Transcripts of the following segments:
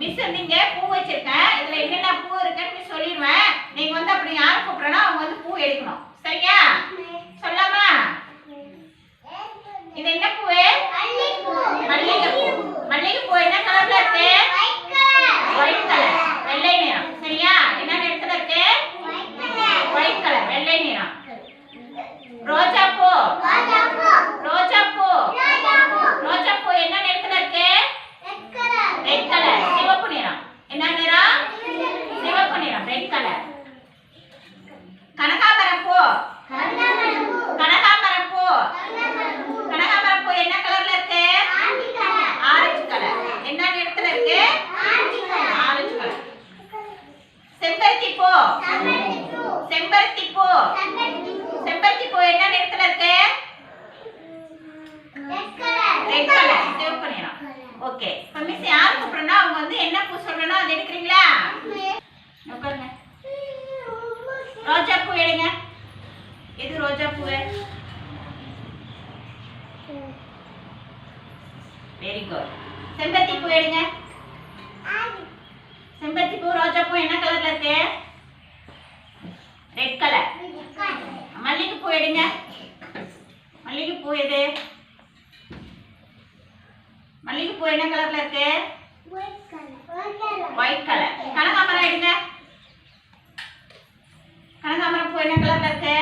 Miss நீங்க பூ வச்சிருக்கேன். இதுல என்னென்ன பூ இருக்குன்னு மிஸ் சொல்லிடுவேன். நீங்க வந்து அப்படி யாரை கூப்பிடுறனா அவங்க வந்து பூ எடுக்கணும். சரியா? சொல்லாமா? இது என்ன பூ? மல்லிகைப்பூ. மல்லிகைப்பூ. மல்லிகைப்பூ என்ன கலர்ல இருக்கு? White colour. வெள்ளை நிறம். சரியா? என்ன நிறத்துல இருக்கு? White colour. வெள்ளை நிறம். ரோஜா பூ. ரோஜா பூ. ரோஜா பூ என்ன நிறத்துல இருக்கு? Red colour. சிவப்பு நிறம். என்ன நிறம்? சிவப்பு நிறம். Red colour. கனகாம்பரம் பூ. கனகாம்பரம் பூ. கனகாம்பரம் பூ என்ன கலர்ல இருக்கு? Orange colour. என்ன நிறத்துல இருக்கு? Orange colour. செம்பருத்தி பூ. செம்பருத்தி பூ. செம்பருத்தி பூ என்ன நிறத்துல இருக்கு? Red colour. சிவப்பு நிறம். ஓகே. இப்ப மிஸ் யார் கூப்பிடுறனா அவங்க வந்து என்ன பூ சொல்லணும் அது எடுக்கிறீங்களா? உட்காருங்க. ரோஜா பூ எடுங்க. இது ரோஜா பூ. Very good. செம்பருத்தி பூ எடுங்க. செம்பருத்தி பூ ரோஜா பூ என்ன கலர்ல இருக்கு? Red colour. மல்லிகை பூ எடுங்க. மல்லிகை பூ எது? மல்லிகை பூ என்ன கலர்ல இருக்கு? White colour. கனகாம்பரம் எடுங்க. கனகாம்பரம் பூ என்ன கலர்ல இருக்கு?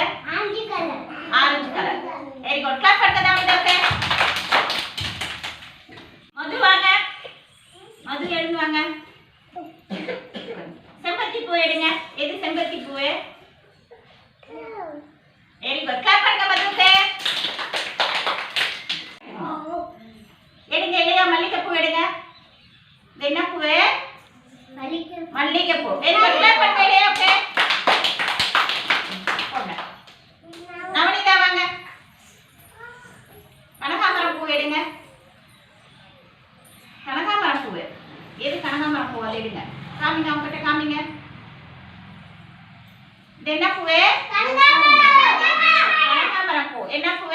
Orange colour. Very good. Clap பண்ணுங்க இதற்கு. மது வாங்க. மது எடுங்க வாங்க. செம்பருத்தி பூ எடுங்க. எது செம்பருத்தி பூ? Very good. கிளாப் பண்ணுங்க மதுக்கு. எடுங்க இல்லையா மல்லிகை பூ எடுங்க. இது என்ன பூ? மல்லிகை பூ. Very good. கிளாப் பண்ணுங்க இல்லையா? ஓகே. நவனிதா வாங்க. கனகாம்பரம் பூ எடுங்க. கனகாம்பரம் பூ எது? கனகாம்பரம் பூ அது எடுங்க. காமிங்க அவங்ககிட்ட காமிங்க. இது என்ன பூ? கனகாம்பரம் பூ. என்ன பூ?